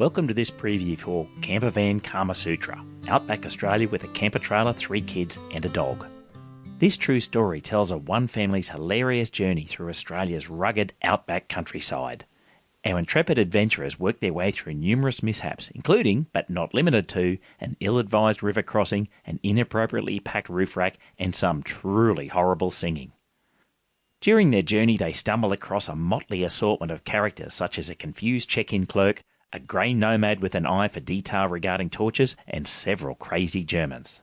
Welcome to this preview for Campervan Kama Sutra, Outback Australia with a camper trailer, 3 kids and a dog. This true story tells of one family's hilarious journey through Australia's rugged outback countryside. Our intrepid adventurers worked their way through numerous mishaps, including, but not limited to, an ill-advised river crossing, an inappropriately packed roof rack, and some truly horrible singing. During their journey, they stumbled across a motley assortment of characters such as a confused check-in clerk, a grey nomad with an eye for detail regarding torches, and several crazy Germans.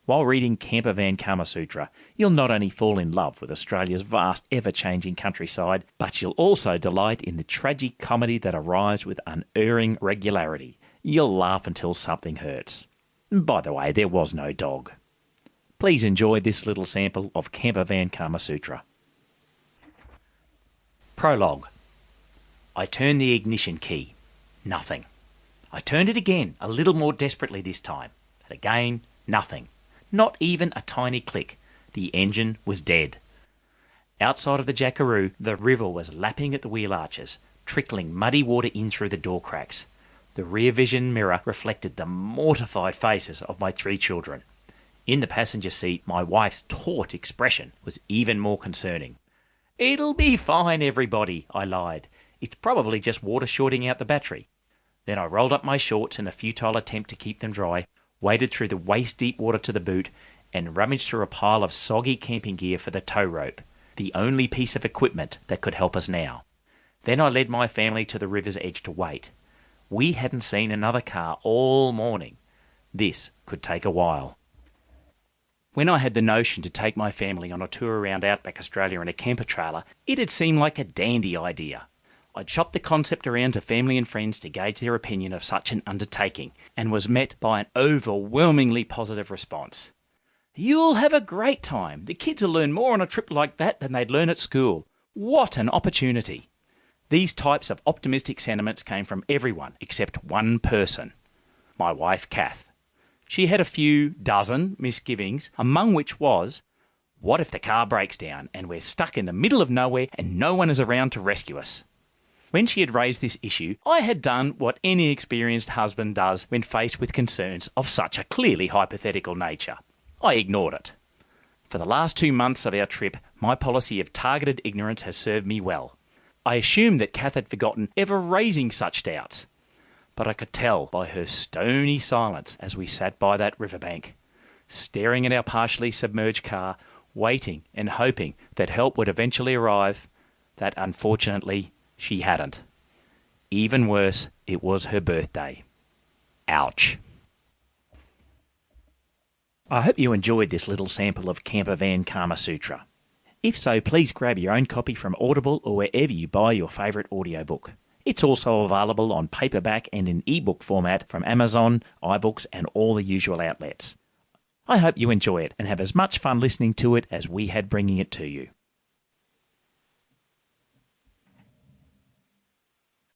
While reading Campervan Kama Sutra, you'll not only fall in love with Australia's vast, ever-changing countryside, but you'll also delight in the tragicomedy that arrives with unerring regularity. You'll laugh until something hurts. By the way, there was no dog. Please enjoy this little sample of Campervan Kama Sutra. Prologue. I turned the ignition key. Nothing. I turned it again, a little more desperately this time. And again, nothing. Not even a tiny click. The engine was dead. Outside of the jackaroo, the river was lapping at the wheel arches, trickling muddy water in through the door cracks. The rear vision mirror reflected the mortified faces of my 3 children. In the passenger seat, my wife's taut expression was even more concerning. "It'll be fine, everybody," I lied. "It's probably just water shorting out the battery." Then I rolled up my shorts in a futile attempt to keep them dry, waded through the waist-deep water to the boot, and rummaged through a pile of soggy camping gear for the tow rope, the only piece of equipment that could help us now. Then I led my family to the river's edge to wait. We hadn't seen another car all morning. This could take a while. When I had the notion to take my family on a tour around Outback Australia in a camper trailer, it had seemed like a dandy idea. I'd shopped the concept around to family and friends to gauge their opinion of such an undertaking, and was met by an overwhelmingly positive response. "You'll have a great time. The kids will learn more on a trip like that than they'd learn at school. What an opportunity!" These types of optimistic sentiments came from everyone except one person. My wife, Kath. She had a few dozen misgivings, among which was, what if the car breaks down and we're stuck in the middle of nowhere and no one is around to rescue us? When she had raised this issue, I had done what any experienced husband does when faced with concerns of such a clearly hypothetical nature. I ignored it. For the last 2 months of our trip, my policy of targeted ignorance has served me well. I assumed that Kath had forgotten ever raising such doubts. But I could tell by her stony silence as we sat by that riverbank, staring at our partially submerged car, waiting and hoping that help would eventually arrive, that unfortunately she hadn't. Even worse, it was her birthday. Ouch. I hope you enjoyed this little sample of Campervan Kama Sutra. If so, please grab your own copy from Audible or wherever you buy your favourite audiobook. It's also available on paperback and in ebook format from Amazon, iBooks and all the usual outlets. I hope you enjoy it and have as much fun listening to it as we had bringing it to you.